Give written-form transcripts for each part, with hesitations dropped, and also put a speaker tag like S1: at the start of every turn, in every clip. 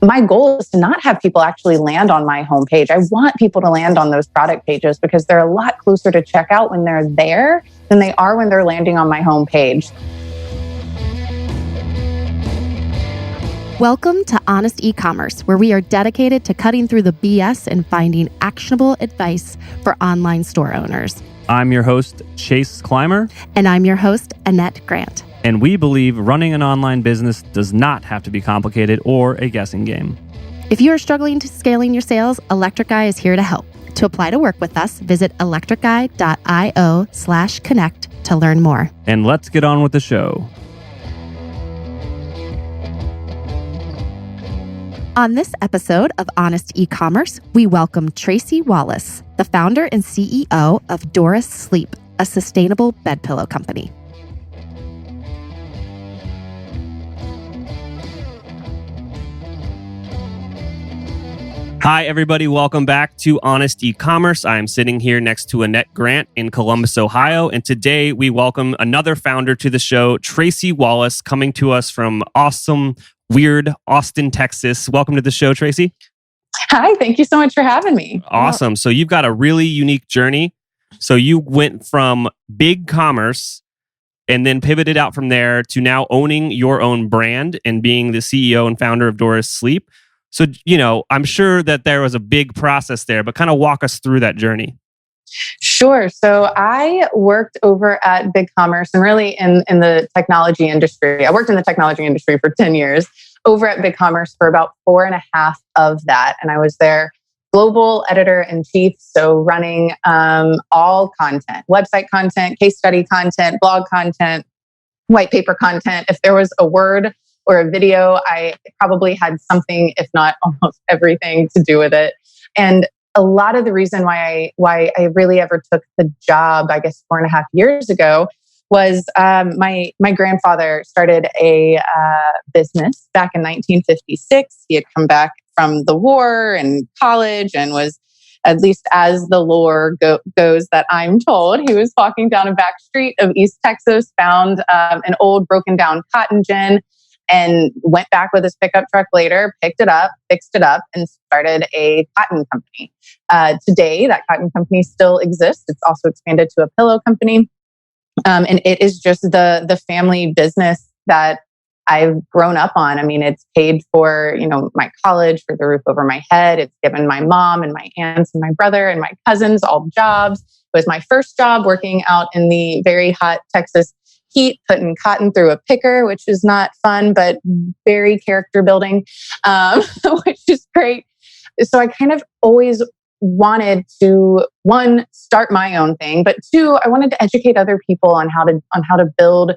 S1: my goal is to not have people actually land on my homepage. I want people to land on those product pages because they're a lot closer to checkout when they're there than they are when they're landing on my homepage.
S2: Welcome to Honest Ecommerce, where we are dedicated to cutting through the BS and finding actionable advice for online store owners.
S3: I'm your host, Chase Clymer.
S2: And I'm your host, Annette Grant.
S3: And we believe running an online business does not have to be complicated or a guessing game.
S2: If you are struggling to scaling your sales, Electric Eye is here to help. To apply to work with us, visit electriceye.io/connect to learn more.
S3: And let's get on with the show.
S2: On this episode of Honest Ecommerce, we welcome Tracey Wallace, the founder and CEO of Doris Sleep, a sustainable bed pillow company.
S3: Hi, everybody. Welcome back to Honest Ecommerce. I'm sitting here next to Annette Grant in Columbus, Ohio. And today we welcome another founder to the show, Tracey Wallace, coming to us from awesome, weird Austin, Texas. Welcome to the show, Tracey.
S1: Hi, thank you so much for having me.
S3: Awesome. So you've got a really unique journey. So you went from BigCommerce and then pivoted out from there to now owning your own brand and being the CEO and founder of Doris Sleep. So, I'm sure that there was a big process there, but kind of walk us through that journey.
S1: Sure. So I worked over at BigCommerce and really in the technology industry. I worked in the technology industry for 10 years, over at BigCommerce for about 4.5 of that. And I was their global editor-in-chief, so running all content, website content, case study content, blog content, white paper content. If there was a word or a video, I probably had something, if not almost everything, to do with it. And a lot of the reason why I really ever took the job, I guess 4.5 years ago, was my grandfather started a business back in 1956. He had come back from the war and college and was, at least as the lore goes that I'm told, he was walking down a back street of East Texas, found an old broken down cotton gin, and went back with his pickup truck later, picked it up, fixed it up, and started a cotton company. Today, that cotton company still exists. It's also expanded to a pillow company. And it is just the family business that I've grown up on. I mean, it's paid for, my college, for the roof over my head. It's given my mom and my aunts and my brother and my cousins all jobs. It was my first job working out in the very hot Texas heat, putting cotton through a picker, which is not fun, but very character building, which is great. So I kind of always wanted to, one, start my own thing, but two, I wanted to educate other people on how to build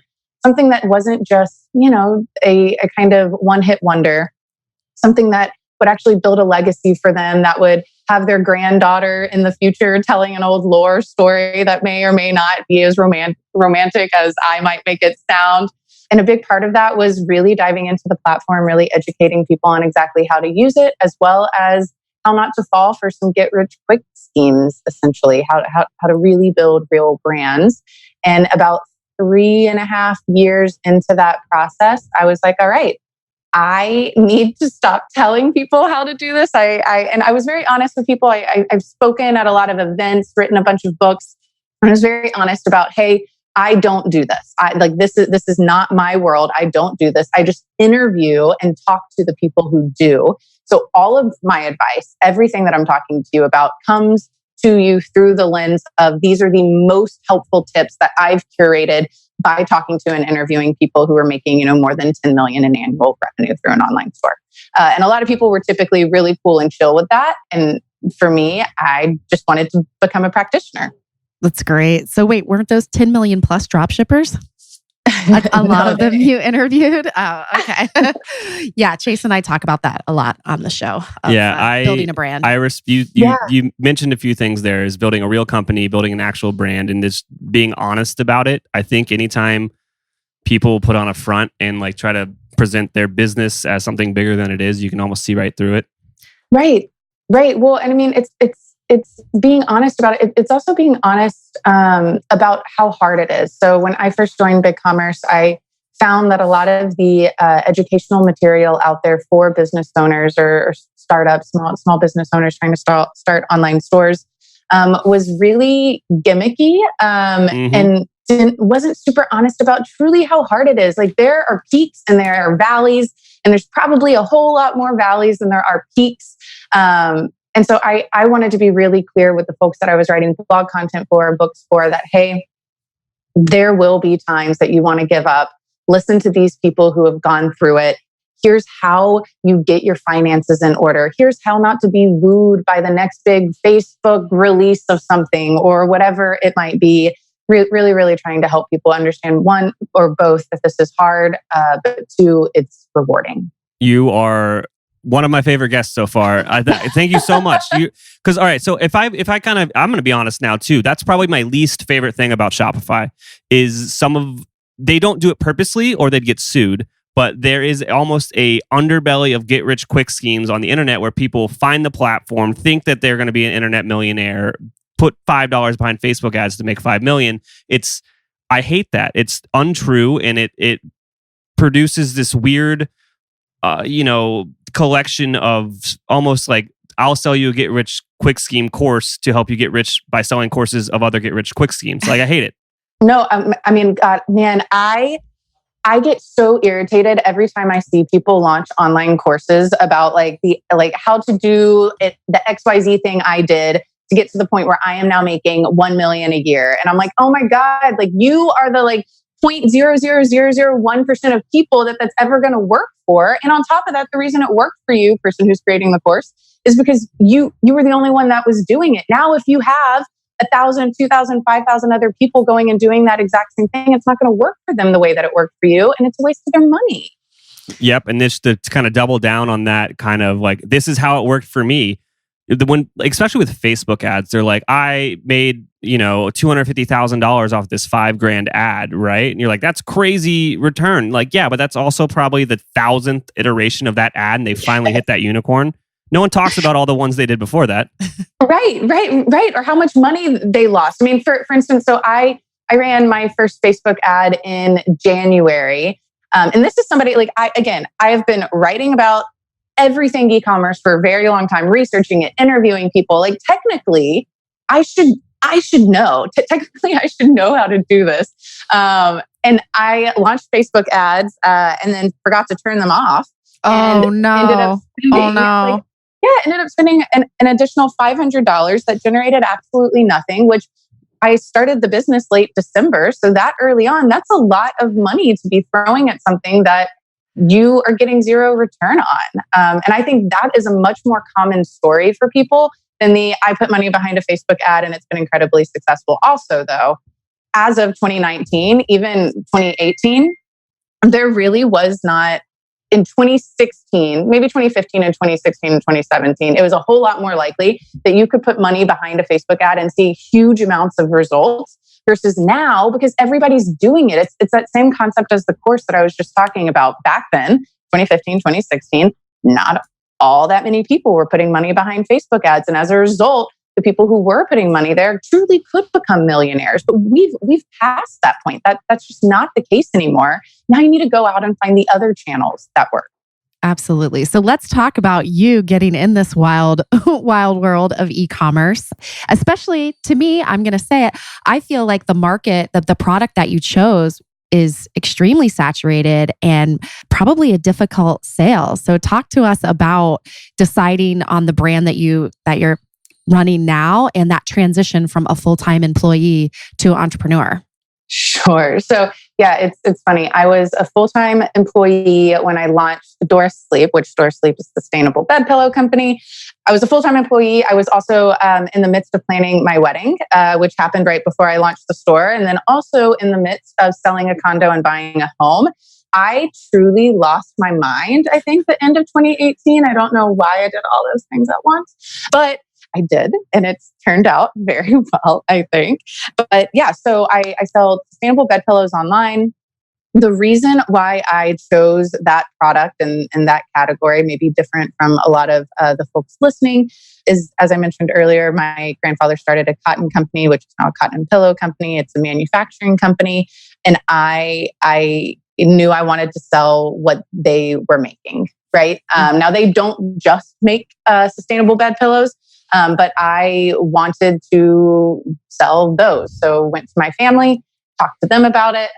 S1: something that wasn't just, a kind of one-hit wonder, something that would actually build a legacy for them, that would have their granddaughter in the future telling an old lore story that may or may not be as romantic as I might make it sound. And a big part of that was really diving into the platform, really educating people on exactly how to use it, as well as how not to fall for some get-rich-quick schemes, essentially, how to really build real brands. And about 3.5 years into that process, I was like, all right, I need to stop telling people how to do this. And I was very honest with people. I've spoken at a lot of events, written a bunch of books, and I was very honest about, hey, I don't do this. This is not my world. I don't do this. I just interview and talk to the people who do. So all of my advice, everything that I'm talking to you about, comes to you through the lens of these are the most helpful tips that I've curated by talking to and interviewing people who are making, more than 10 million in annual revenue through an online store. And a lot of people were typically really cool and chill with that. And for me, I just wanted to become a practitioner.
S2: That's great. So wait, weren't those 10 million plus drop shippers? A lot of them you interviewed? Oh, okay. Yeah, Chase and I talk about that a lot on the show. Building a brand.
S3: You mentioned a few things there, is building a real company, building an actual brand, and just being honest about it. I think anytime people put on a front and try to present their business as something bigger than it is, you can almost see right through it.
S1: Right. Well, and I mean, it's being honest about it. It's also being honest about how hard it is. So when I first joined BigCommerce, I found that a lot of the educational material out there for business owners or startups, small business owners trying to start online stores, was really gimmicky and wasn't super honest about truly how hard it is. Like there are peaks and there are valleys, and there's probably a whole lot more valleys than there are peaks. And so I wanted to be really clear with the folks that I was writing blog content for, books for, that, hey, there will be times that you want to give up. Listen to these people who have gone through it. Here's how you get your finances in order. Here's how not to be wooed by the next big Facebook release of something or whatever it might be. Really, really trying to help people understand, one or both, that this is hard, but two, it's rewarding.
S3: You are one of my favorite guests so far. Thank you so much. Because all right, so if I kind of, I'm going to be honest now too. That's probably my least favorite thing about Shopify is they don't do it purposely or they'd get sued. But there is almost a underbelly of get rich quick schemes on the internet where people find the platform, think that they're going to be an internet millionaire, put $5 behind Facebook ads to make $5 million. I hate that. It's untrue, and it produces this weird, collection of almost like, I'll sell you a get rich quick scheme course to help you get rich by selling courses of other get rich quick schemes. Like, I hate it.
S1: No, I mean, God, man, I get so irritated every time I see people launch online courses about how to do it, the XYZ thing I did to get to the point where I am now making $1 million a year. And I'm like, oh my God, like you are the 0.00001% of people that's ever going to work for. And on top of that, the reason it worked for you, person who's creating the course, is because you were the only one that was doing it. Now, if you have 1,000, 2,000, 5,000 other people going and doing that exact same thing, it's not going to work for them the way that it worked for you. And it's a waste of their money.
S3: Yep. And this to kind of double down on that kind of like, this is how it worked for me. Especially with Facebook ads, they're like, I made, $250,000 off this $5,000 ad, right? And you're like, that's crazy return. Like, yeah, but that's also probably the 1,000th iteration of that ad, and they finally hit that unicorn. No one talks about all the ones they did before that. Right. Or how much money they lost. I mean, for instance, so I ran my first Facebook ad in January. And this is somebody I have been writing about everything e-commerce for a very long time, researching it, interviewing people. Like technically, I should know. Technically, I should know how to do this. And I launched Facebook ads and then forgot to turn them off.
S2: Oh no!
S1: Ended up spending an additional $500 that generated absolutely nothing, which I started the business late December. So that early on, that's a lot of money to be throwing at something that you are getting zero return on. And I think that is a much more common story for people than I put money behind a Facebook ad and it's been incredibly successful. Also, though, as of 2019, even 2018, there really was not. In 2016, maybe 2015 and 2016 and 2017, it was a whole lot more likely that you could put money behind a Facebook ad and see huge amounts of results versus now, because everybody's doing it. It's that same concept as the course that I was just talking about back then, 2015, 2016, not all that many people were putting money behind Facebook ads. And as a result, the people who were putting money there truly could become millionaires. But we've passed that point. That's just not the case anymore. Now you need to go out and find the other channels that work.
S2: Absolutely. So let's talk about you getting in this wild world of e-commerce. Especially to me, I'm going to say it, I feel like the market, the product that you chose is extremely saturated and probably a difficult sale. So talk to us about deciding on the brand that you're running now and that transition from a full-time employee to entrepreneur.
S1: Sure. So yeah, it's funny. I was a full-time employee when I launched Doris Sleep, which Doris Sleep is a sustainable bed pillow company. I was a full-time employee. I was also in the midst of planning my wedding, which happened right before I launched the store. And then also in the midst of selling a condo and buying a home. I truly lost my mind, I think, the end of 2018. I don't know why I did all those things at once, but I did, and it's turned out very well, I think. But yeah, so I sell sustainable bed pillows online. The reason why I chose that product and that category may be different from a lot of the folks listening is, as I mentioned earlier, my grandfather started a cotton company, which is now a cotton pillow company. It's a manufacturing company. And I knew I wanted to sell what they were making, right? Now, they don't just make sustainable bed pillows, but I wanted to sell those. So went to my family, talked to them about it,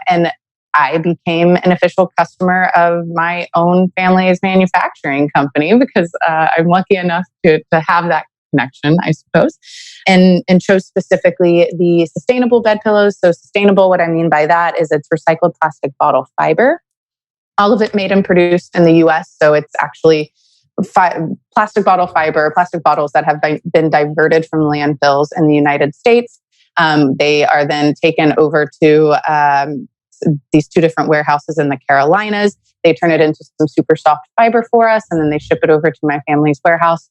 S1: and I became an official customer of my own family's manufacturing company because I'm lucky enough to have that connection, I suppose, and chose specifically the sustainable bed pillows. So sustainable, what I mean by that is it's recycled plastic bottle fiber. All of it made and produced in the US. So it's actually plastic bottle fiber, plastic bottles that have been diverted from landfills in the United States. They are then taken over to these 2 different warehouses in the Carolinas. They turn it into some super soft fiber for us, and then they ship it over to my family's warehouse,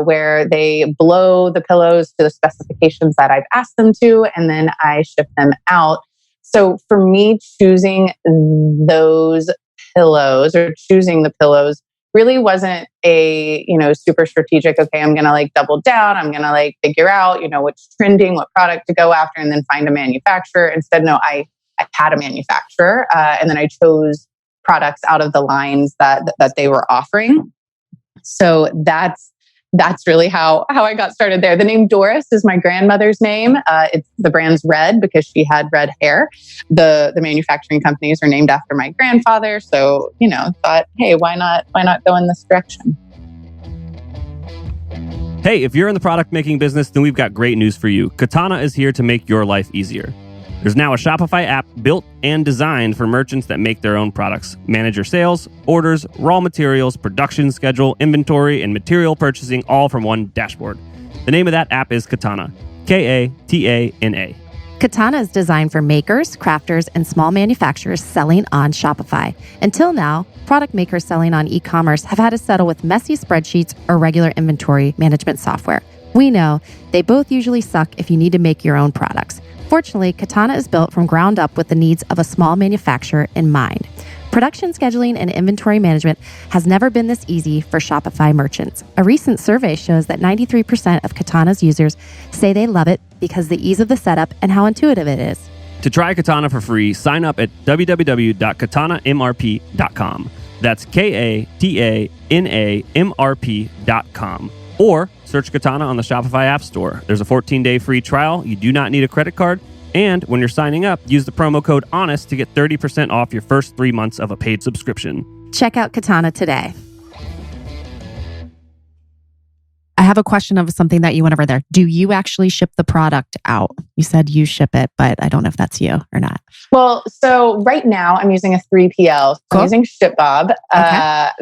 S1: where they blow the pillows to the specifications that I've asked them to, and then I ship them out. So for me, choosing those pillows or choosing the pillows really wasn't a, super strategic, okay, I'm going to double down. I'm going to figure out, what's trending, what product to go after, and then find a manufacturer. Instead, no, I had a manufacturer, and then I chose products out of the lines that they were offering. So that's really how I got started there. The name Doris is my grandmother's name. It's the brand's red because she had red hair. The manufacturing companies are named after my grandfather. So, thought, hey, why not go in this direction?
S3: Hey, if you're in the product making business, then we've got great news for you. Katana is here to make your life easier. There's now a Shopify app built and designed for merchants that make their own products. Manage your sales, orders, raw materials, production schedule, inventory, and material purchasing all from one dashboard. The name of that app is Katana. Katana.
S2: Katana is designed for makers, crafters, and small manufacturers selling on Shopify. Until now, product makers selling on e-commerce have had to settle with messy spreadsheets or regular inventory management software. We know they both usually suck if you need to make your own products. Fortunately, Katana is built from ground up with the needs of a small manufacturer in mind. Production scheduling and inventory management has never been this easy for Shopify merchants. A recent survey shows that 93% of Katana's users say they love it because of the ease of the setup and how intuitive it is.
S3: To try Katana for free, sign up at www.katanamrp.com. That's KATANAMRP.com. Or search Katana on the Shopify App Store. There's a 14-day free trial. You do not need a credit card. And when you're signing up, use the promo code HONEST to get 30% off your first 3 months of a paid subscription.
S2: Check out Katana today. I have a question of something that you went over there. Do you actually ship the product out? You said you ship it, but I don't know if that's you or not.
S1: Well, so right now I'm using a 3PL.
S2: Cool.
S1: I'm using ShipBob,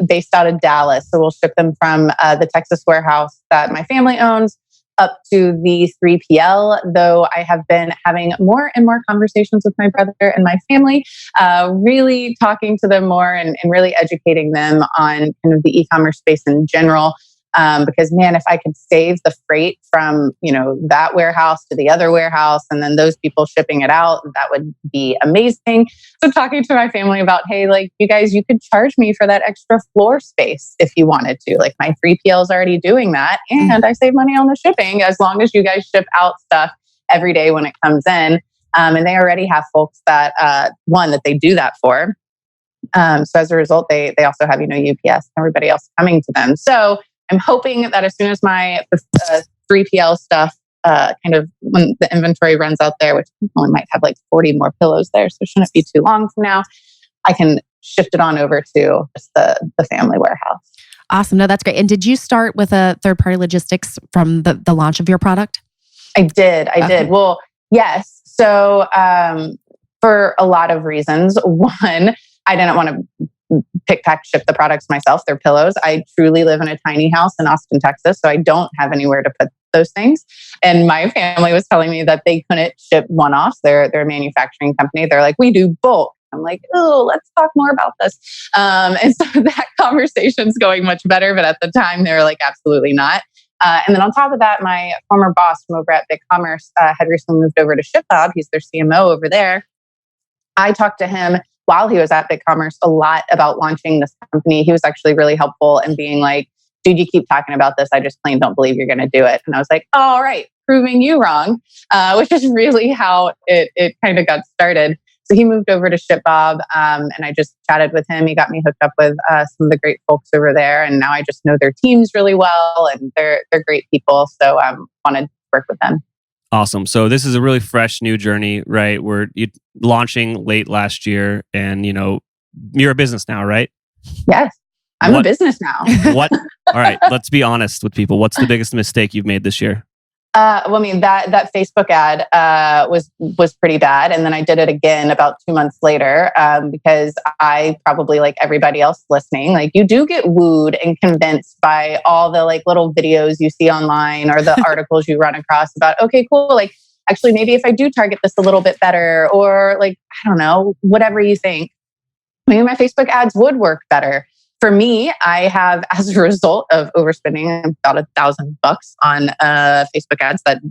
S1: based out of Dallas. So we'll ship them from the Texas warehouse that my family owns up to the 3PL, though I have been having more and more conversations with my brother and my family, really talking to them more and really educating them on kind of the e-commerce space in general. Because man, if I could save the freight from, that warehouse to the other warehouse and then those people shipping it out, that would be amazing. So talking to my family about, hey, you guys, you could charge me for that extra floor space if you wanted to. My 3PL is already doing that. And I save money on the shipping as long as you guys ship out stuff every day when it comes in. And they already have folks that, that they do that for. So as a result, they also have, UPS and everybody else coming to them. So I'm hoping that as soon as my 3PL stuff, kind of when the inventory runs out there, which only might have 40 more pillows there, so it shouldn't be too long from now, I can shift it on over to just the family warehouse.
S2: Awesome. No, that's great. And did you start with a third-party logistics from the launch of your product?
S1: I did. Well, yes. So for a lot of reasons. One, I didn't want to pick, pack, ship the products myself. They're pillows. I truly live in a tiny house in Austin, Texas, so I don't have anywhere to put those things. And my family was telling me that they couldn't ship one-offs. They're a manufacturing company. They're like, we do bulk. I'm like, oh, let's talk more about this. And so that conversation's going much better. But at the time, they were like, absolutely not. And then on top of that, my former boss from over at BigCommerce had recently moved over to ShipBob. He's their CMO over there. I talked to him while he was at BigCommerce a lot about launching this company. He was actually really helpful in being like, dude, you keep talking about this. I just plain don't believe you're going to do it. And I was like, oh, all right, proving you wrong, which is really how it kind of got started. So he moved over to ShipBob, and I just chatted with him. He got me hooked up with some of the great folks over there, and now I just know their teams really well, and they're great people. So I wanted to work with them.
S3: Awesome. So this is a really fresh new journey, right? We're launching late last year, and you're a business now, right?
S1: Yes, I'm a business now.
S3: What? All right, let's be honest with people. What's the biggest mistake you've made this year?
S1: Well, I mean, that Facebook ad was pretty bad. And then I did it again about 2 months later because I probably, like everybody else listening, like you do get wooed and convinced by all the like little videos you see online or the articles you run across about, okay, cool. Like, actually, maybe if I do target this a little bit better, or like, I don't know, whatever you think, maybe my Facebook ads would work better. For me, I have, as a result of overspending about $1,000 on Facebook ads that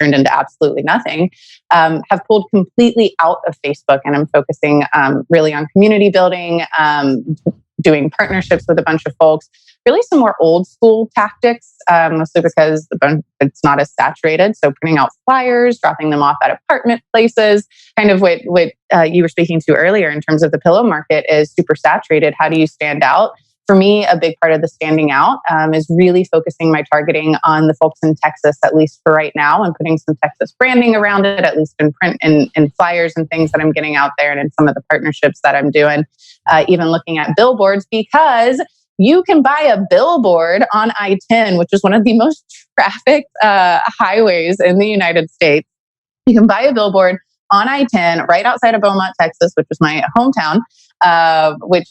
S1: turned into absolutely nothing, have pulled completely out of Facebook, and I'm focusing really on community building, doing partnerships with a bunch of folks, really some more old school tactics, mostly because it's not as saturated. So printing out flyers, dropping them off at apartment places, kind of what you were speaking to earlier in terms of the pillow market is super saturated. How do you stand out? For me, a big part of the standing out is really focusing my targeting on the folks in Texas, at least for right now, and putting some Texas branding around it, at least in print and flyers and things that I'm getting out there, and in some of the partnerships that I'm doing, even looking at billboards, because you can buy a billboard on I-10, which is one of the most trafficked highways in the United States. You can buy a billboard on I-10 right outside of Beaumont, Texas, which is my hometown, which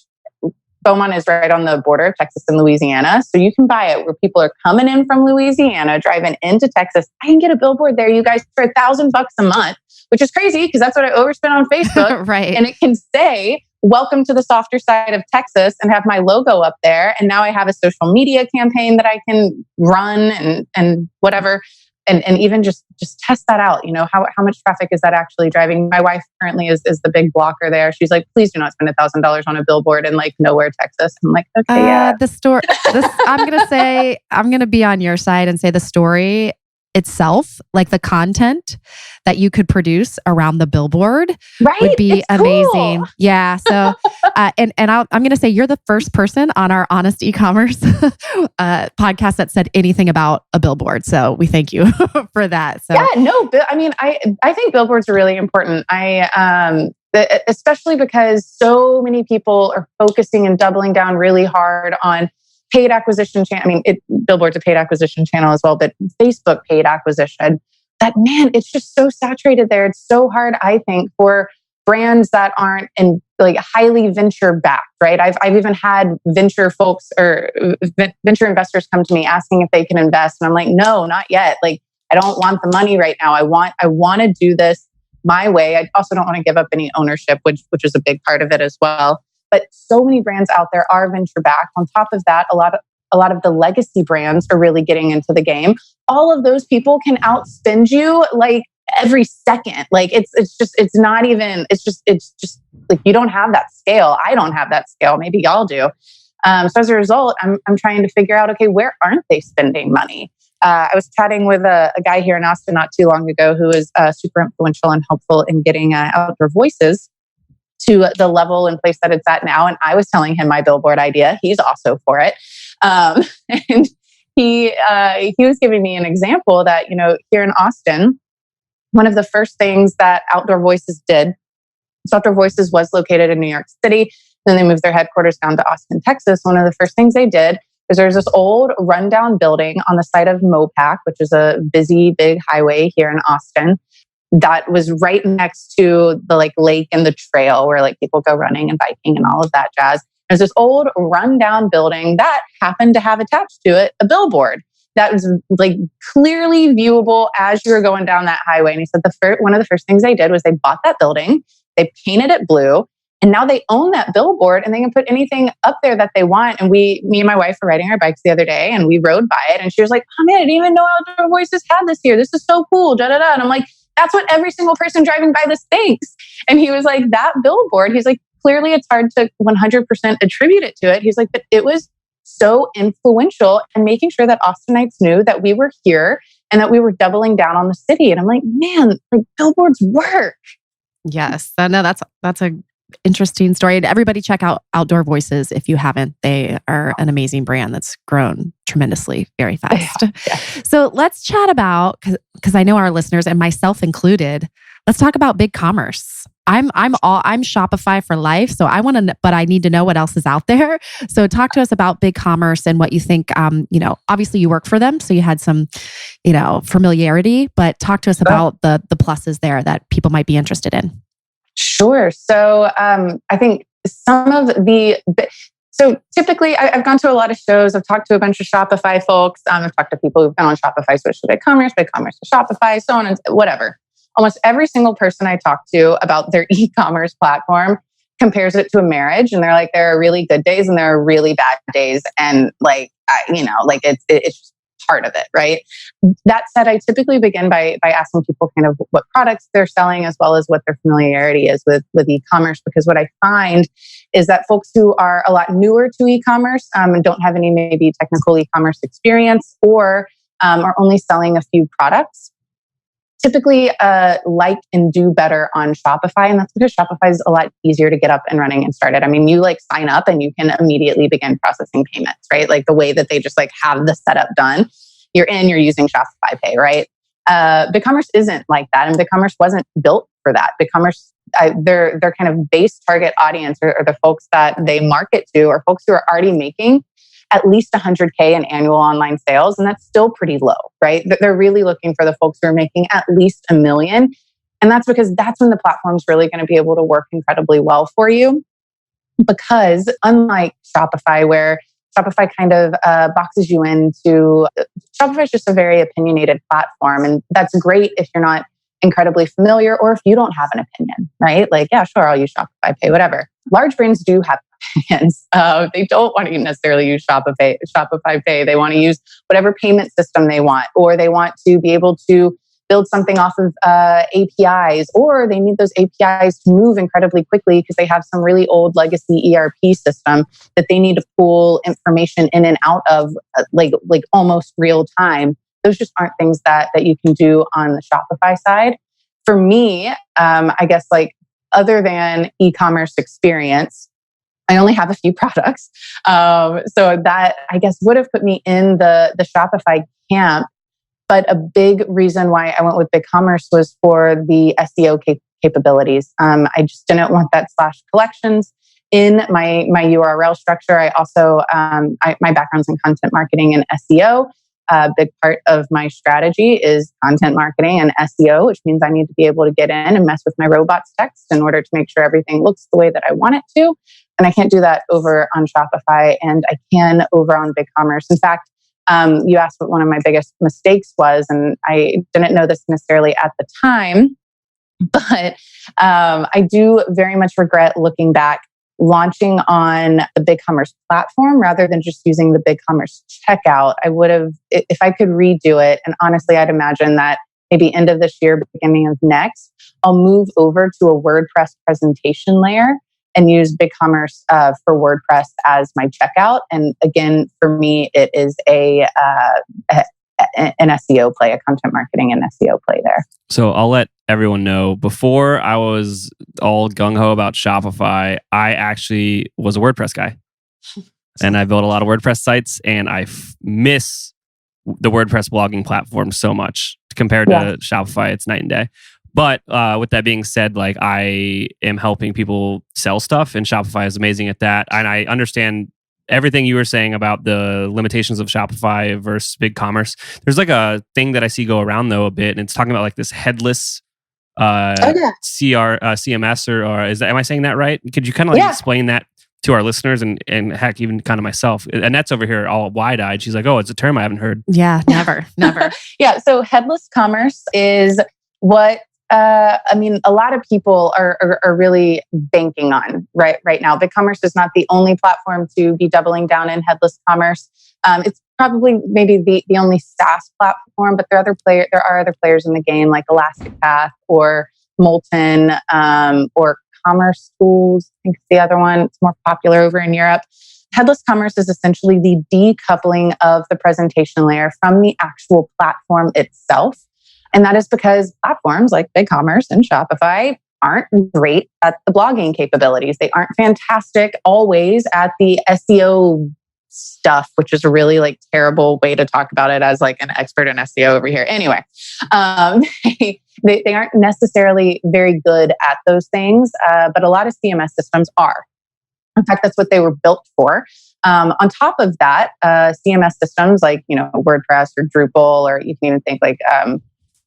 S1: Beaumont is right on the border of Texas and Louisiana. So you can buy it where people are coming in from Louisiana, driving into Texas. I can get a billboard there, you guys, for $1,000 a month, which is crazy because that's what I overspent on Facebook.
S2: Right.
S1: And it can say, welcome to the softer side of Texas, and have my logo up there. And now I have a social media campaign that I can run and whatever. And even just test that out. How much traffic is that actually driving? My wife currently is the big blocker there. She's like, please do not spend $1,000 on a billboard in like nowhere, Texas. I'm like, okay, yeah.
S2: The story. I'm gonna be on your side and say the story itself, like the content that you could produce around the billboard, would be
S1: it's
S2: amazing.
S1: Cool.
S2: Yeah. So, I'm going to say you're the first person on our Honest Ecommerce podcast that said anything about a billboard. So we thank you for that. So
S1: yeah, no, I mean, I think billboards are really important. Especially because so many people are focusing and doubling down really hard on paid acquisition channel. I mean, billboard's a paid acquisition channel as well, but Facebook paid acquisition. That, man, it's just so saturated there. It's so hard, I think, for brands that aren't in like highly venture backed, right? I've even had venture folks or venture investors come to me asking if they can invest, and I'm like, no, not yet. Like, I don't want the money right now. I want to do this my way. I also don't want to give up any ownership, which is a big part of it as well. But so many brands out there are venture backed. On top of that, a lot of the legacy brands are really getting into the game. All of those people can outspend you like every second. Like it's just like you don't have that scale. I don't have that scale. Maybe y'all do. So as a result, I'm trying to figure out, okay, where aren't they spending money? I was chatting with a guy here in Austin not too long ago who is super influential and helpful in getting Outdoor Voices to the level and place that it's at now. And I was telling him my billboard idea. He's also for it. And he was giving me an example that, here in Austin, one of the first things that Outdoor Voices did, so Outdoor Voices was located in New York City. Then they moved their headquarters down to Austin, Texas. One of the first things they did is there's this old rundown building on the site of Mopac, which is a busy, big highway here in Austin, that was right next to the like lake and the trail where like people go running and biking and all of that jazz. There's this old rundown building that happened to have attached to it a billboard that was like clearly viewable as you were going down that highway. And he said one of the first things they did was they bought that building, they painted it blue, and now they own that billboard and they can put anything up there that they want. And me and my wife were riding our bikes the other day and we rode by it and she was like, oh man, I didn't even know Outdoor Voices had this here. This is so cool, da da da. And I'm like, that's what every single person driving by this thinks. And he was like, that billboard, he's like, clearly it's hard to 100% attribute it to it. He's like, but it was so influential in making sure that Austinites knew that we were here and that we were doubling down on the city. And I'm like, man, like billboards work.
S2: Yes. No, that's a interesting story. And everybody check out Outdoor Voices if you haven't. They are an amazing brand that's grown tremendously, very fast.
S1: Yeah.
S2: So let's chat about, because I know our listeners and myself included, let's talk about BigCommerce. I'm Shopify for life. So I want to, but I need to know what else is out there. So talk to us about BigCommerce and what you think. Obviously you work for them, so you had some, familiarity. But talk to us about the pluses there that people might be interested in.
S1: Sure. So I think so typically I've gone to a lot of shows. I've talked to a bunch of Shopify folks. I've talked to people who've been on Shopify, switched to BigCommerce to Shopify, so on and whatever. Almost every single person I talk to about their e-commerce platform compares it to a marriage. And they're like, there are really good days and there are really bad days. And it's just part of it, right? That said, I typically begin by asking people kind of what products they're selling, as well as what their familiarity is with e-commerce. Because what I find is that folks who are a lot newer to e-commerce and don't have any maybe technical e-commerce experience, or are only selling a few products, typically like and do better on Shopify. And that's because Shopify is a lot easier to get up and running and started. I mean, you sign up and you can immediately begin processing payments, right? Like the way that they just have the setup done. You're using Shopify Pay, right? BigCommerce isn't like that. And BigCommerce wasn't built for that. BigCommerce, their kind of base target audience or the folks that they market to are folks who are already making at least 100K in annual online sales. And that's still pretty low, right? They're really looking for the folks who are making at least $1 million. And that's because that's when the platform's really going to be able to work incredibly well for you. Because unlike Shopify, where Shopify kind of boxes you into, Shopify is just a very opinionated platform. And that's great if you're not incredibly familiar or if you don't have an opinion, right? Like, yeah, sure, I'll use Shopify Pay, whatever. Large brands do have opinions. They don't want to necessarily use Shopify Pay. They want to use whatever payment system they want, or they want to be able to build something off of APIs, or they need those APIs to move incredibly quickly because they have some really old legacy ERP system that they need to pull information in and out of like almost real time. Those just aren't things that you can do on the Shopify side. For me, I guess other than e-commerce experience, I only have a few products. So that I guess would have put me in the Shopify camp. But a big reason why I went with BigCommerce was for the SEO capabilities. I just didn't want that /collections in my URL structure. I also, my background's in content marketing and SEO. A big part of my strategy is content marketing and SEO, which means I need to be able to get in and mess with my robots text in order to make sure everything looks the way that I want it to. And I can't do that over on Shopify, and I can over on BigCommerce. In fact, you asked what one of my biggest mistakes was, and I didn't know this necessarily at the time, but I do very much regret looking back launching on the BigCommerce platform rather than just using the BigCommerce checkout. I would have, if I could redo it, and honestly, I'd imagine that maybe end of this year, beginning of next, I'll move over to a WordPress presentation layer and use BigCommerce for WordPress as my checkout. And again, for me, it is an SEO play, a content marketing and SEO play there.
S3: So I'll let everyone know, before I was all gung-ho about Shopify, I actually was a WordPress guy. And I built a lot of WordPress sites, and I miss the WordPress blogging platform so much. Compared to Shopify, it's night and day. But with that being said, I am helping people sell stuff, and Shopify is amazing at that. And I understand everything you were saying about the limitations of Shopify versus BigCommerce. There's a thing that I see go around though a bit, and it's talking about this headless CMS or is that, am I saying that right? Could you kind of explain that to our listeners and heck, even kind of myself? Annette's over here all wide-eyed. She's like, oh, it's a term I haven't heard.
S2: Yeah, never.
S1: Yeah, so headless commerce is what a lot of people are really banking on right now. BigCommerce is not the only platform to be doubling down in headless commerce. It's probably maybe the only SaaS platform, but there are other players in the game like Elastic Path or Molten or Commerce Tools. I think it's the other one. It's more popular over in Europe. Headless commerce is essentially the decoupling of the presentation layer from the actual platform itself. And that is because platforms like BigCommerce and Shopify aren't great at the blogging capabilities. They aren't fantastic always at the SEO stuff, which is a really like terrible way to talk about it as like an expert in SEO over here. Anyway, they aren't necessarily very good at those things, but a lot of CMS systems are. In fact, that's what they were built for. On top of that, CMS systems like, WordPress or Drupal, or you can even think like,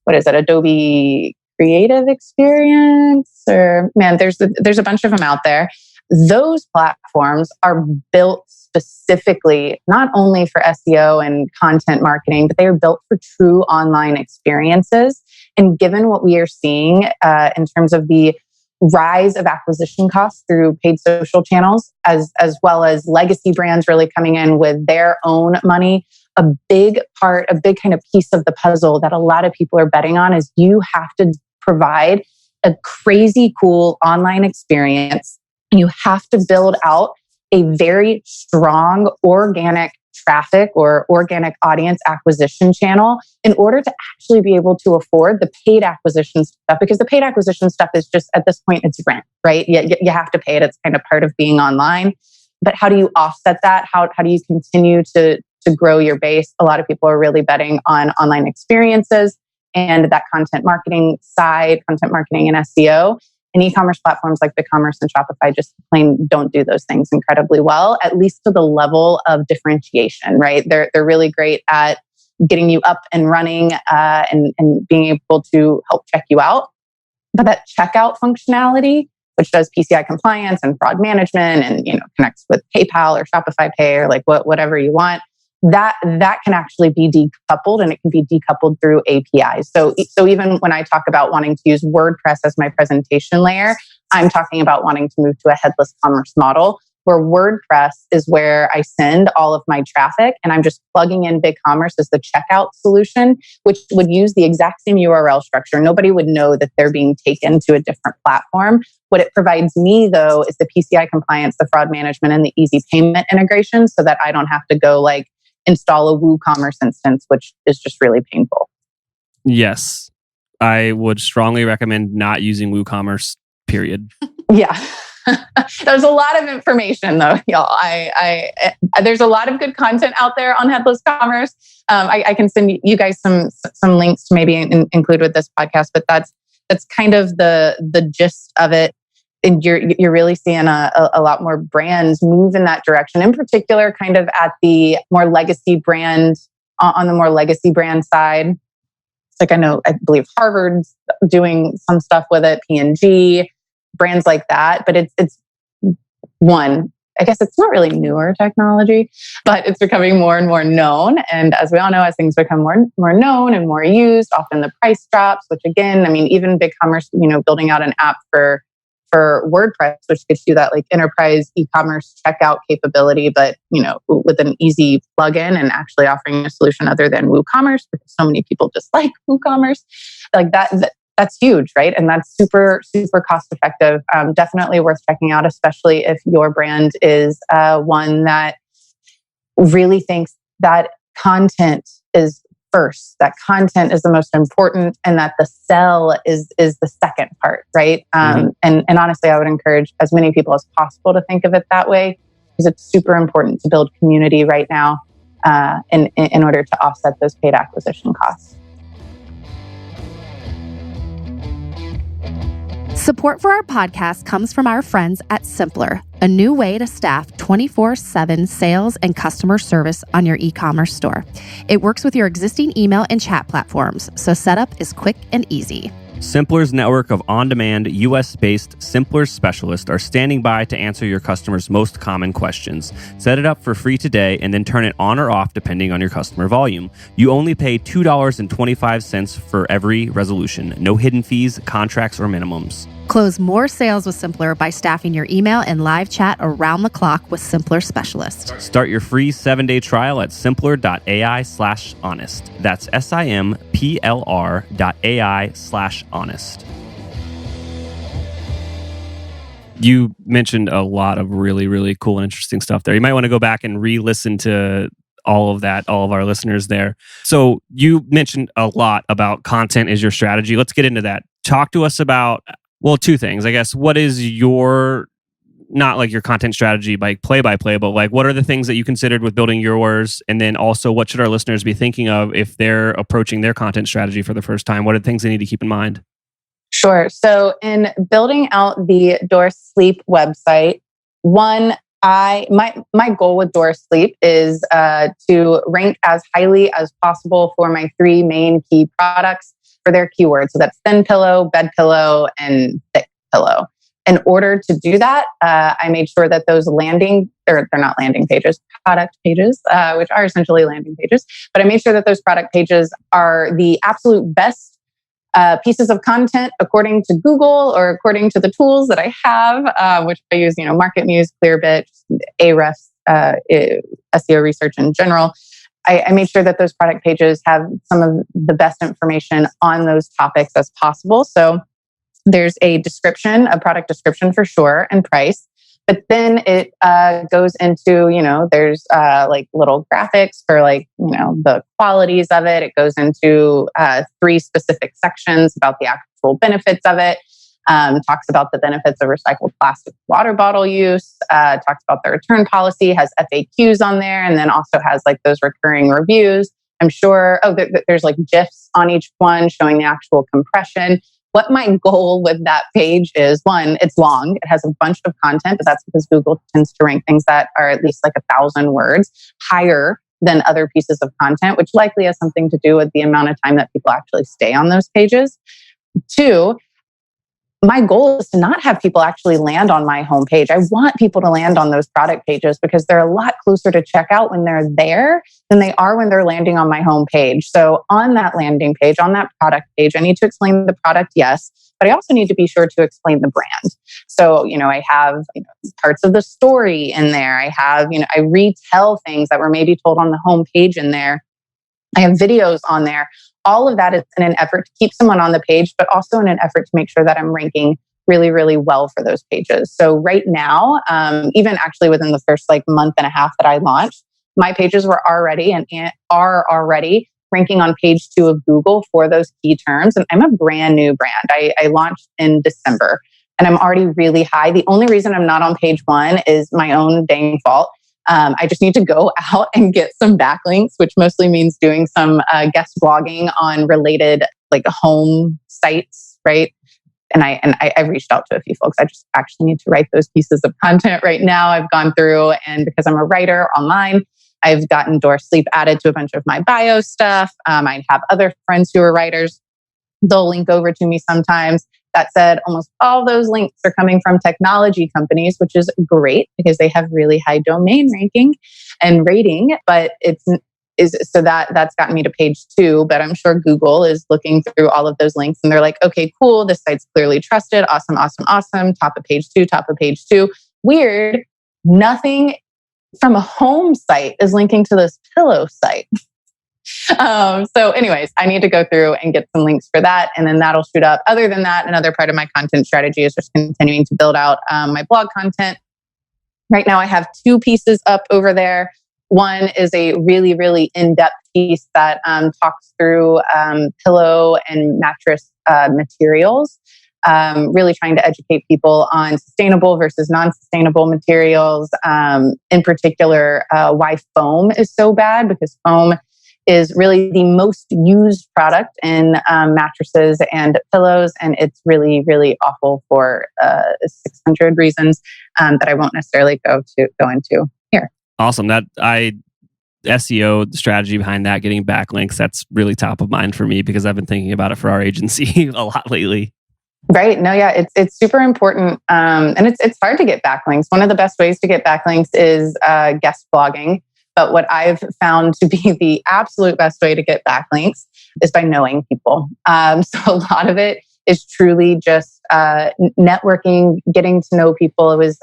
S1: Adobe Creative Experience, or there's a bunch of them out there. Those platforms are built specifically not only for SEO and content marketing, but they are built for true online experiences. And given what we are seeing in terms of the rise of acquisition costs through paid social channels, as well as legacy brands really coming in with their own money, a big kind of piece of the puzzle that a lot of people are betting on is you have to provide a crazy cool online experience. You have to build out a very strong organic traffic or organic audience acquisition channel in order to actually be able to afford the paid acquisition stuff, because the paid acquisition stuff is just, at this point, it's rent, right? You have to pay it. It's kind of part of being online. But how do you offset that? How do you continue to grow your base? A lot of people are really betting on online experiences and that content marketing side, content marketing and SEO. And e-commerce platforms like BigCommerce and Shopify just plain don't do those things incredibly well, at least to the level of differentiation, right? They're really great at getting you up and running and being able to help check you out. But that checkout functionality, which does PCI compliance and fraud management and connects with PayPal or Shopify Pay or like whatever you want, that can actually be decoupled, and it can be decoupled through APIs. So even when I talk about wanting to use WordPress as my presentation layer, I'm talking about wanting to move to a headless commerce model where WordPress is where I send all of my traffic, and I'm just plugging in BigCommerce as the checkout solution, which would use the exact same URL structure. Nobody would know that they're being taken to a different platform. What it provides me, though, is the PCI compliance, the fraud management, and the easy payment integration so that I don't have to go install a WooCommerce instance, which is just really painful.
S3: Yes. I would strongly recommend not using WooCommerce, period.
S1: Yeah. There's a lot of information though, y'all. There's a lot of good content out there on headless commerce. I can send you guys some links to maybe include with this podcast, but that's kind of the gist of it. And you're really seeing a lot more brands move in that direction, in particular, kind of at the more legacy brand, on the more legacy brand side. It's like I believe Harvard's doing some stuff with it, P&G, brands like that. But it's one, I guess it's not really newer technology, but it's becoming more and more known. And as we all know, as things become more known and more used, often the price drops, which again, even BigCommerce, building out an app for WordPress, which gives you that enterprise e-commerce checkout capability, but with an easy plugin and actually offering a solution other than WooCommerce, because so many people just like WooCommerce, that's huge, right? And that's super, super cost effective. Definitely worth checking out, especially if your brand is one that really thinks that content is first, that content is the most important, and that the sell is the second part, right? And honestly, I would encourage as many people as possible to think of it that way, because it's super important to build community right now in order to offset those paid acquisition costs.
S2: Support for our podcast comes from our friends at Simpler, a new way to staff 24/7 sales and customer service on your e-commerce store. It works with your existing email and chat platforms, so setup is quick and easy.
S3: Simpler's network of on-demand, US-based Simpler specialists are standing by to answer your customers' most common questions. Set it up for free today and then turn it on or off depending on your customer volume. You only pay $2.25 for every resolution. No hidden fees, contracts, or minimums.
S2: Close more sales with Simpler by staffing your email and live chat around the clock with Simpler specialists.
S3: Start your free 7-day trial at simpler.ai/honest. That's simpler.ai/honest. You mentioned a lot of really, really cool and interesting stuff there. You might want to go back and re-listen to all of that, all of our listeners there. So you mentioned a lot about content is your strategy. Let's get into that. Talk to us about Well, two things. I guess, what is your, not like your content strategy like play by play, but like what are the things that you considered with building yours? And then also, what should our listeners be thinking of if they're approaching their content strategy for the first time? What are the things they need to keep in mind?
S1: Sure. So in building out the Doris Sleep website, one, my goal with Doris Sleep is to rank as highly as possible for my three main key products for their keywords. So that's thin pillow, bed pillow, and thick pillow. In order to do that, I made sure that those they're not landing pages, product pages, which are essentially landing pages, but I made sure that those product pages are the absolute best pieces of content according to Google or according to the tools that I have, which I use, MarketMuse, Clearbit, Ahrefs, SEO research in general. I made sure that those product pages have some of the best information on those topics as possible. So there's a product description for sure, and price. But then it goes into, there's like little graphics for the qualities of it. It goes into 3 specific sections about the actual benefits of it. Talks about the benefits of recycled plastic water bottle use. Talks about the return policy, has FAQs on there, and then also has like those recurring reviews. I'm sure, there's like GIFs on each one showing the actual compression. What my goal with that page is, one, it's long. It has a bunch of content, but that's because Google tends to rank things that are at least like 1,000 words higher than other pieces of content, which likely has something to do with the amount of time that people actually stay on those pages. 2, my goal is to not have people actually land on my homepage. I want people to land on those product pages because they're a lot closer to checkout when they're there than they are when they're landing on my homepage. So on that landing page, on that product page, I need to explain the product, yes, but I also need to be sure to explain the brand. So, I have parts of the story in there. I have, I retell things that were maybe told on the homepage in there. I have videos on there. All of that is in an effort to keep someone on the page, but also in an effort to make sure that I'm ranking really, really well for those pages. So right now, even actually within the first month and a half that I launched, my pages were already and are already ranking on page 2 of Google for those key terms. And I'm a brand new brand. I launched in December and I'm already really high. The only reason I'm not on page 1 is my own dang fault. I just need to go out and get some backlinks, which mostly means doing some guest blogging on related home sites, right? And I've reached out to a few folks. I just actually need to write those pieces of content right now. I've gone through, and because I'm a writer online, I've gotten Doris Sleep added to a bunch of my bio stuff. I have other friends who are writers. They'll link over to me sometimes. That said, almost all those links are coming from technology companies, which is great because they have really high domain ranking and rating. But that's gotten me to page 2. But I'm sure Google is looking through all of those links and they're like, okay, cool. This site's clearly trusted. Awesome, awesome, awesome. Top of page 2, top of page 2. Weird. Nothing from a home site is linking to this pillow site. So anyways, I need to go through and get some links for that. And then that'll shoot up. Other than that, another part of my content strategy is just continuing to build out my blog content. Right now, I have 2 pieces up over there. One is a really, really in-depth piece that talks through pillow and mattress materials. Really trying to educate people on sustainable versus non-sustainable materials. In particular, why foam is so bad, because foam is really the most used product in mattresses and pillows. And it's really, really awful for 600 reasons that I won't necessarily go into here.
S3: Awesome. SEO, the strategy behind that, getting backlinks, that's really top of mind for me because I've been thinking about it for our agency a lot lately.
S1: Right. No, yeah, it's super important. And it's hard to get backlinks. One of the best ways to get backlinks is guest blogging. But what I've found to be the absolute best way to get backlinks is by knowing people. So a lot of it is truly just networking, getting to know people. It was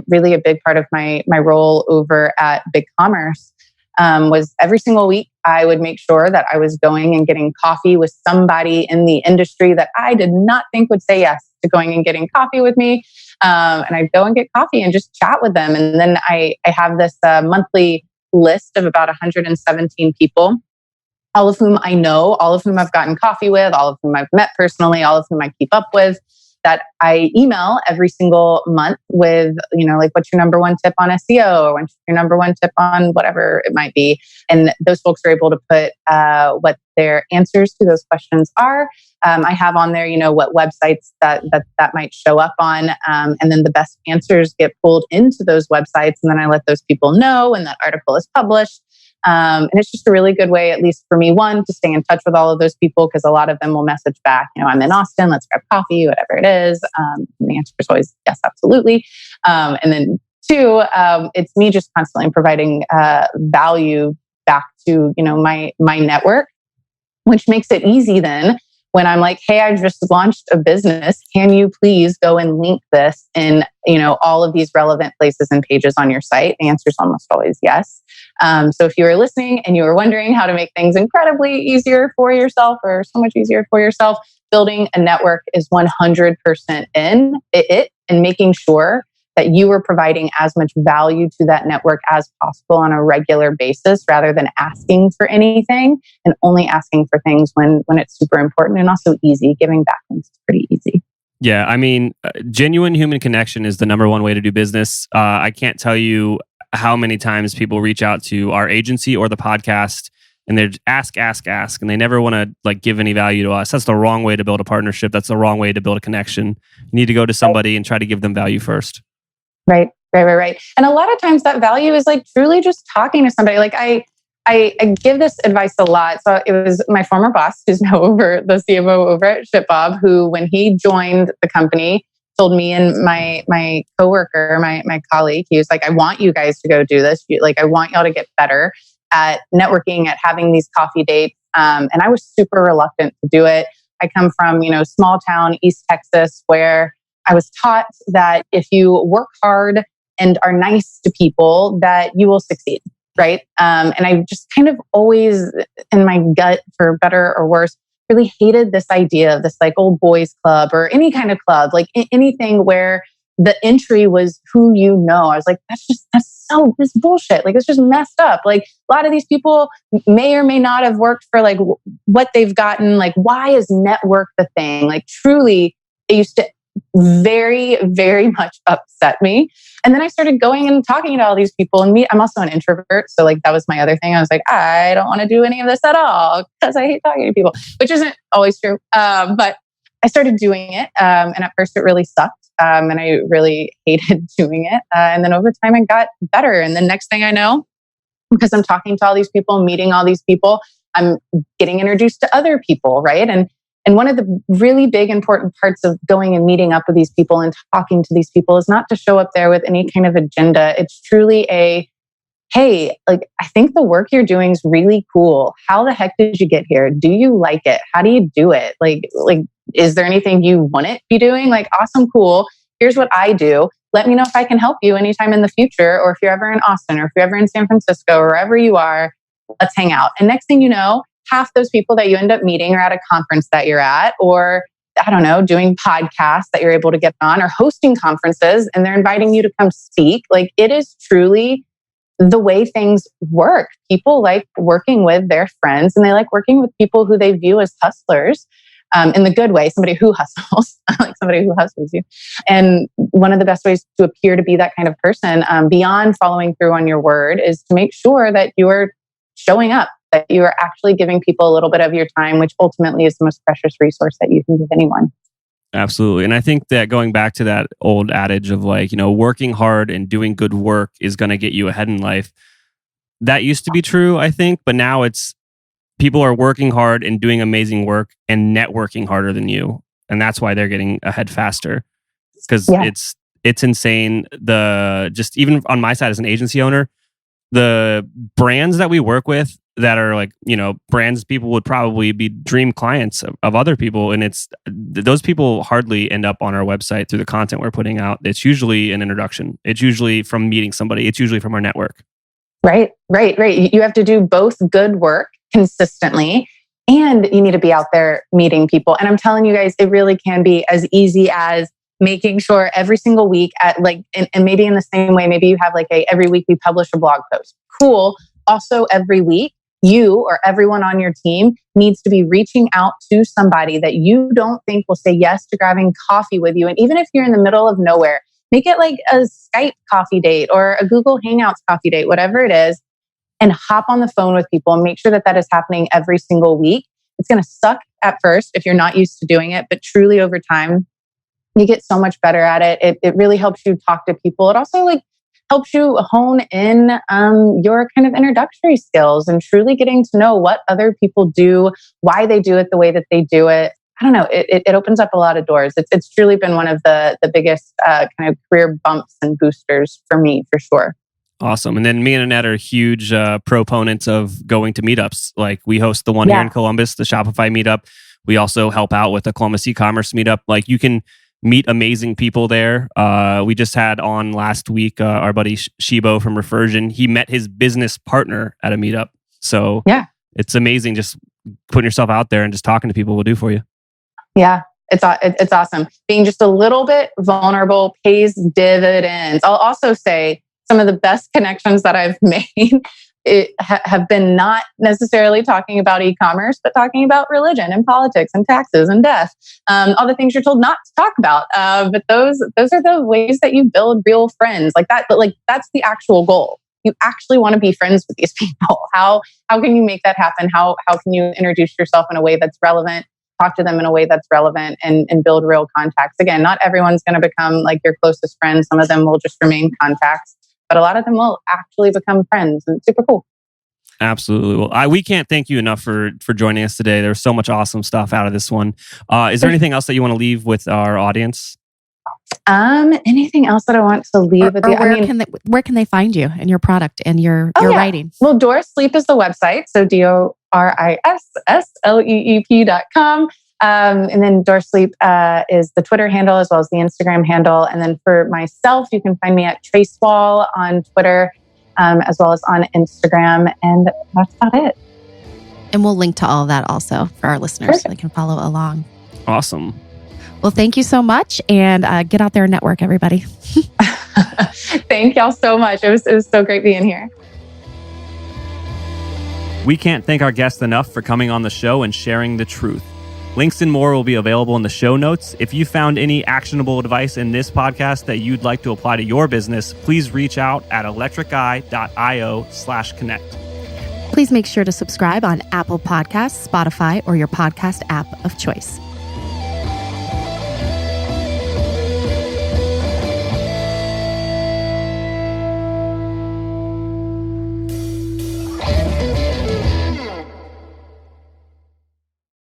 S1: really a big part of my role over at BigCommerce. Was every single week I would make sure that I was going and getting coffee with somebody in the industry that I did not think would say yes to going and getting coffee with me. And I'd go and get coffee and just chat with them. And then I have this monthly list of about 117 people, all of whom I know, all of whom I've gotten coffee with, all of whom I've met personally, all of whom I keep up with. that I email every single month with, like what's your number one tip on SEO, or what's your number one tip on whatever it might be. And those folks are able to put what their answers to those questions are. I have on there, what websites that might show up on. And then the best answers get pulled into those websites. And then I let those people know when that article is published. And it's just a really good way, at least for me, one, to stay in touch with all of those people, because a lot of them will message back, I'm in Austin, let's grab coffee, whatever it is. And the answer is always yes, absolutely. And then two, it's me just constantly providing value back to, my network, which makes it easy then when I'm like, hey, I just launched a business. Can you please go and link this in, all of these relevant places and pages on your site? The answer is almost always yes. So if you were listening and you were wondering how to make things incredibly easier for yourself, or so much easier for yourself, building a network is 100% in it, and making sure that you are providing as much value to that network as possible on a regular basis, rather than asking for anything, and only asking for things when it's super important and also easy. Giving backlinks is pretty easy.
S3: Yeah, I mean, genuine human connection is the number one way to do business. I can't tell you how many times people reach out to our agency or the podcast and they're ask, and they never want to give any value to us. That's the wrong way to build a partnership. That's the wrong way to build a connection. You need to go to somebody and try to give them value first.
S1: Right. And a lot of times that value is truly just talking to somebody. I give this advice a lot. So it was my former boss, who's now the CMO over at ShipBob, who, when he joined the company, told me and my coworker, my colleague, he was like, I want you guys to go do this. I want y'all to get better at networking, at having these coffee dates. And I was super reluctant to do it. I come from, small town, East Texas, where I was taught that if you work hard and are nice to people, that you will succeed, right? And I just kind of always, in my gut, for better or worse, really hated this idea of this old boys club, or any kind of club, anything where the entry was who you know. I was like, this bullshit. It's just messed up. A lot of these people may or may not have worked for what they've gotten. Why is network the thing? Truly, it used to very, very much upset me. And then I started going and talking to all these people, and I'm also an introvert. So that was my other thing. I was like, I don't want to do any of this at all because I hate talking to people, which isn't always true. But I started doing it. And at first it really sucked. And I really hated doing it. And then over time I got better. And the next thing I know, because I'm talking to all these people, meeting all these people, I'm getting introduced to other people, right? And one of the really big important parts of going and meeting up with these people and talking to these people is not to show up there with any kind of agenda. It's truly hey, I think the work you're doing is really cool. How the heck did you get here? Do you like it? How do you do it? Is there anything you want to be doing? Awesome, cool. Here's what I do. Let me know if I can help you anytime in the future, or if you're ever in Austin, or if you're ever in San Francisco, or wherever you are, let's hang out. And next thing you know, half those people that you end up meeting are at a conference that you're at, or I don't know, doing podcasts that you're able to get on, or hosting conferences, and they're inviting you to come speak. It is truly the way things work. People like working with their friends, and they like working with people who they view as hustlers, in the good way, somebody who hustles, like somebody who hustles you. And one of the best ways to appear to be that kind of person, beyond following through on your word, is to make sure that you're showing up, that you are actually giving people a little bit of your time, which ultimately is the most precious resource that you can give anyone.
S3: Absolutely. And I think that going back to that old adage of working hard and doing good work is going to get you ahead in life. That used to be true, I think, but now it's people are working hard and doing amazing work and networking harder than you. And that's why they're getting ahead faster. Because it's insane. Just even on my side as an agency owner, the brands that we work with that are brands people would probably be dream clients of other people. And those people hardly end up on our website through the content we're putting out. It's usually an introduction. It's usually from meeting somebody. It's usually from our network. Right.
S1: You have to do both good work consistently, and you need to be out there meeting people. And I'm telling you guys, it really can be as easy as making sure every single week and maybe in the same way, maybe you have every week we publish a blog post. Cool. Also every week, you or everyone on your team needs to be reaching out to somebody that you don't think will say yes to grabbing coffee with you. And even if you're in the middle of nowhere, make it like a Skype coffee date or a Google Hangouts coffee date, whatever it is, and hop on the phone with people and make sure that that is happening every single week. It's going to suck at first if you're not used to doing it, but truly over time, you get so much better at it. It really helps you talk to people. It also helps you hone in your kind of introductory skills and truly getting to know what other people do, why they do it the way that they do it. I don't know. It opens up a lot of doors. It's truly been one of the biggest kind of career bumps and boosters for me, for sure.
S3: Awesome. And then me and Annette are huge proponents of going to meetups. Like we host the one here in Columbus, the Shopify meetup. We also help out with the Columbus Ecommerce meetup. Like you can meet amazing people there. We just had on last week our buddy Shibo from Refersion. He met his business partner at a meetup. So it's amazing just putting yourself out there and just talking to people will do for you. Yeah.
S1: It's awesome. Being just a little bit vulnerable pays dividends. I'll also say some of the best connections that I've made have been not necessarily talking about e-commerce, but talking about religion and politics and taxes and death, all the things you're told not to talk about. But those are the ways that you build real friends like that. But that's the actual goal. You actually want to be friends with these people. How can you make that happen? How can you introduce yourself in a way that's relevant? Talk to them in a way that's relevant and build real contacts. Again, not everyone's going to become like your closest friend. Some of them will just remain contacts. But a lot of them will actually become friends, and it's super cool.
S3: Absolutely. Well, we can't thank you enough for joining us today. There's so much awesome stuff out of this one. Is there anything else that you want to leave with our audience?
S1: Anything else that I want to leave with you?
S2: Where can they find you and your product and your writing?
S1: Well, Doris Sleep is the website. So DorisSleep.com. And then Doris Sleep is the Twitter handle as well as the Instagram handle. And then for myself, you can find me at Tracey Wallace on Twitter as well as on Instagram. And that's about it.
S2: And we'll link to all of that also for our listeners so they can follow along.
S3: Awesome.
S2: Well, thank you so much. And get out there and network, everybody.
S1: Thank y'all so much. It was so great being here.
S3: We can't thank our guests enough for coming on the show and sharing the truth. Links and more will be available in the show notes. If you found any actionable advice in this podcast that you'd like to apply to your business, please reach out at electriceye.io/connect.
S2: Please make sure to subscribe on Apple Podcasts, Spotify, or your podcast app of choice.